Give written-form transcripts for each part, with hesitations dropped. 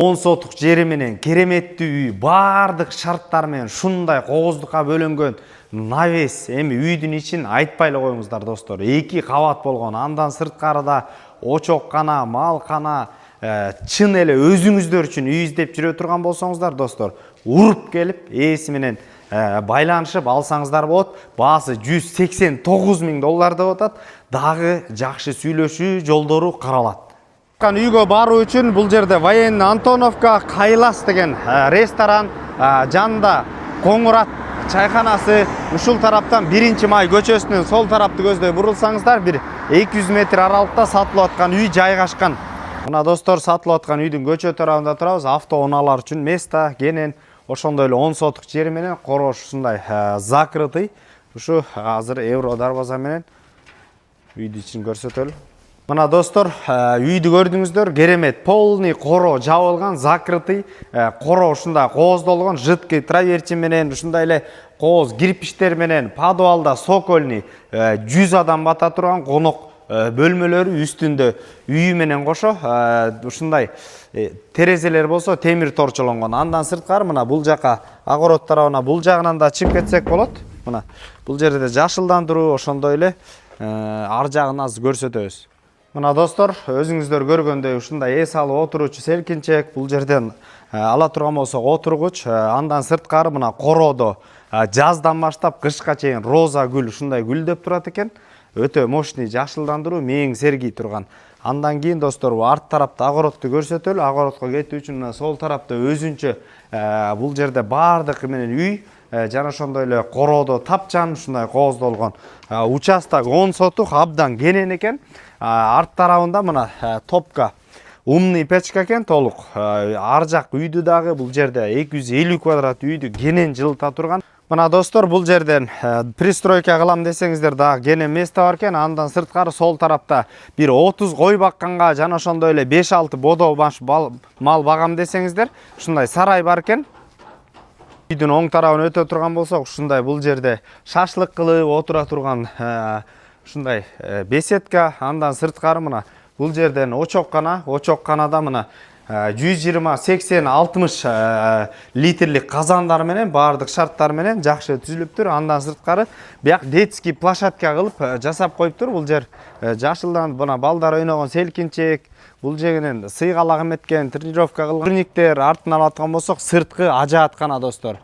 10 сотық жери менен кереметті үй, бардық шарттар менен шундай кооздукка бөлөнгөн навес. Эми үйдүн ичин айтпай эле коюңуздар достор. 2 кабат болгон, андан сырткарыда очоккана, малкана, чын эле өзүңүздөр үчүн үй издеп жүрө турган болсоңуздар достор, уруп келип ээси менен байланышып алсаңыздар болот. Баасы $189,000 деп атат. Дагы жакшы сүйлөшүү жолдору каралат. Үйгө баруу үчүн бул жерде Военный Антоновка Кайлас деген ресторан, жанында Коңурат чайханасы, ушул тараптан 1-май көчөсүнөн сол тарапты көздөй бурулсаңыздар, бир 200 метр аралыкта сатылып аткан үй жайгашкан. Мына достор, сатылып аткан үйдүн көчө тарабында турабыз. Автоунаалар үчүн место кенен, ошондой эле 10 сотук жери менен корош ушундай закрытый. Ушу азыр евро дарбаза менен үйдүн ичин көрсөтөлү. Мына достор, үйдү көрдүңүздөр, керемет, полный коро жабылган, закрытый, коро ушундай кооздолгон, жидкий траверчин менен, ушундай эле кооз кирпичтер менен, подвалда сокольный 100 адам бата турган конок бөлмөлөрү үстүндө үйү менен кошо, ушундай терезелер болсо темир торчолонгон. Андан сырткары мына бул жака огород тарабына бул жагынан да чыгып кетсек болот. Мына бул жерде жашылдандыруу, ошондой эле ар жагын аз көрсөтөбүз. Мына достор, өзүңүздөр көргөндөй ушундай эс алып отуруучу селкинчек, бул жерден ала турган болсок отургуч, андан сырткары мына коrodо жаздан баштап кышка чейин роза гүл ушундай гүлдөп турат экен. Өтө мощный жашылдандыруу, мээң сергий турган. Андан кийин достор, арт тарапта огородду көрсөтөлү. Огородко кетүү үчүн сол тарапта өзүнчө бул жерде бардыгы менен үй, жана ошондой эле коrodо тапчан ушундай кооздолгон участок 10 сотук абдан кенен экен. Арт тарабында мына топка умный печка экен, толук. Ар жак үйдү дагы бул жерде 250 квадрат үйдү кенен жылыта турган. Мына достор, бул жерден пристройка кылам десеңиздер дагы кенен место бар экен. Андан сырткары сол тарапта бир 30 кой бакканга жана ошондой эле 5-6 бодо мал багам десеңиздер, ушундай сарай бар экен. Үйдүн оң тарабын өтө турган болсок, ушундай бул жерде шашлык кылып отура турган ушундай беседка. Андан сырткары мына бул жерден очокканада мына 120, 80, 60 литрлик казандар менен, бардык шарттар менен жакшы түзүлүптүр. Андан сырткары бияк детский площадка кылып жасап коюптур. Бул жер жашылдан мына балдар ойногон селкинчек, бул жеринен сыйгалак эметкен, тренировка кылган турниктер. Артын алаткан болсок, сырткы ажааткана достор.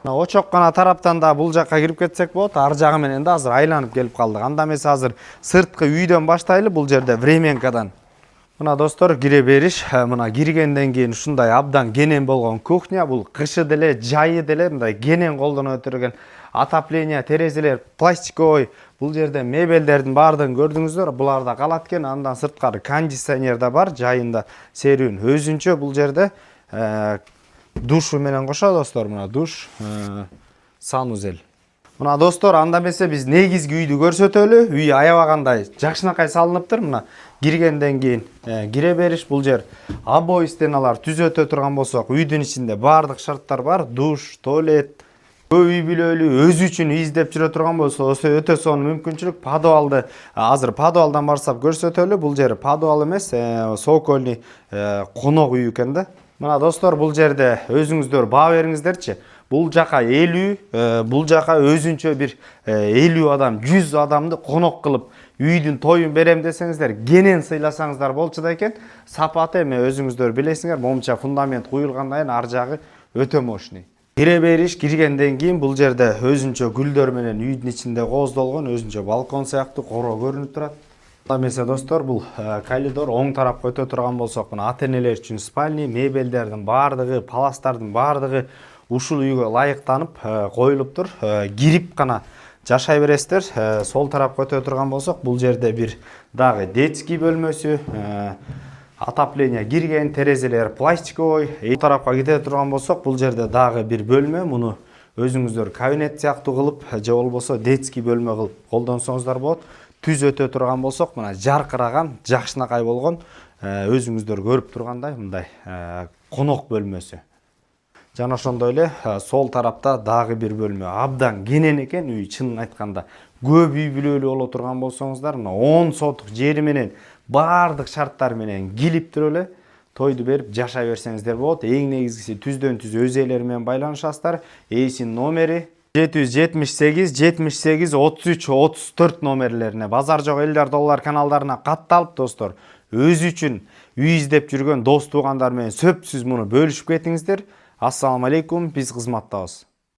Очоккана тараптан да бул жакка кирип кетсек болот. Ар жагы менен да азыр айланып келип калдык. Анда эмес азыр сырткы үйдөн баштайлы, бул жерде временкадан. Мына достор, кире бериш. Мына киргенден кийин ушундай абдан кенен болгон кухня. Бул кышы деле, жайы деле мындай кенен колдоно өтүргөн отопление, терезелер пластиковый. Бул жерде мебелдердин баардыгын көрдүңүздөр. Булар да калат экен. Андан сырткары кондиционер да бар, жайында серүүн. Өзүнчө бул жерде душу менен кошо достор, мына душ, санузел. Мына достор, анда эмесе биз негизги үйдү көрсөтөлү. Үй аябагандай жакшынакай салыныптыр. Мына киргенден кийин кире бериш, бул жер обои стеналар түзөтө турган болсок, үйдүн ичинде бардык шарттар бар. Душ, туалет, үй бүлөлүү, өзү үчүн издеп жүрө турган болсо, өтө сонун мүмкүнчүлүк. Подвалды азыр подвалдан барсап көрсөтөлү. Бул жер подвал эмес, сокольный конок үй экен да. Мына достор, бул жерде өзүңүздөр баа бериңиздерчи. Бул жака 50, бул жака өзүнчө бир 50 адам, 100 адамды конок кылып үйдүн тоюн берем десеңиздер, кенен сыйласаңыздар болчу да экен. Сапаты эме өзүңүздөр билесиңер, момча фундамент куюлгандан кийин ар жагы өтө мощный. Кире бериш, киргенден кийин бул жерде өзүнчө гүлдөр менен үйдүн ичинде кооздолгон өзүнчө балкон сыяктуу коро көрүнүп турат. Эмесе достор, бул коридор оң тарапка өтө турган болсок, мына ата-энелер үчүн спальня, мебелдердин баардыгы, паластардын баардыгы ушул үйгө ылайыктанып коюлуптур. Кирип гана жашай бересиздер. Сол тарапка өтө турган болсок, бул жерде бир дагы детский бөлмөсү, отопление кирген, терезелер пластиковый. Бул тарапка кете турган болсок, бул жерде дагы бир бөлмө. Муну өзүңүздөр кабинет сыяктуу кылып, же болбосо детский бөлмө кылып колдонсоңуздар болот. Түз өтө турган болсок, мына жаркыраган, жакшынакай болгон, өзүңүздөр көрүп тургандай мындай конок бөлмөсү. Жана ошондой эле сол тарапта дагы бир бөлмө. Абдан кенен экен үй, чынын айтканда. Көп үй бүлөлүү боло турган болсоңуздар, мына 10 сотук жери менен баардык шарттар менен килиптир эле тойду берип жашай берсеңиздер болот. Эң негизгиси түздөн түз өз ээлери менен байланышасыздар. Эйсин номери 778 78 33 34 номерлерине Базар жок элдер доллар каналдарына катталып достор, өз үчүн үй издеп жүргөн дос туугандар менен сөпсүз муну бөлүшүп кетиңиздер. Ассаламу алейкум, биз кызматтабыз.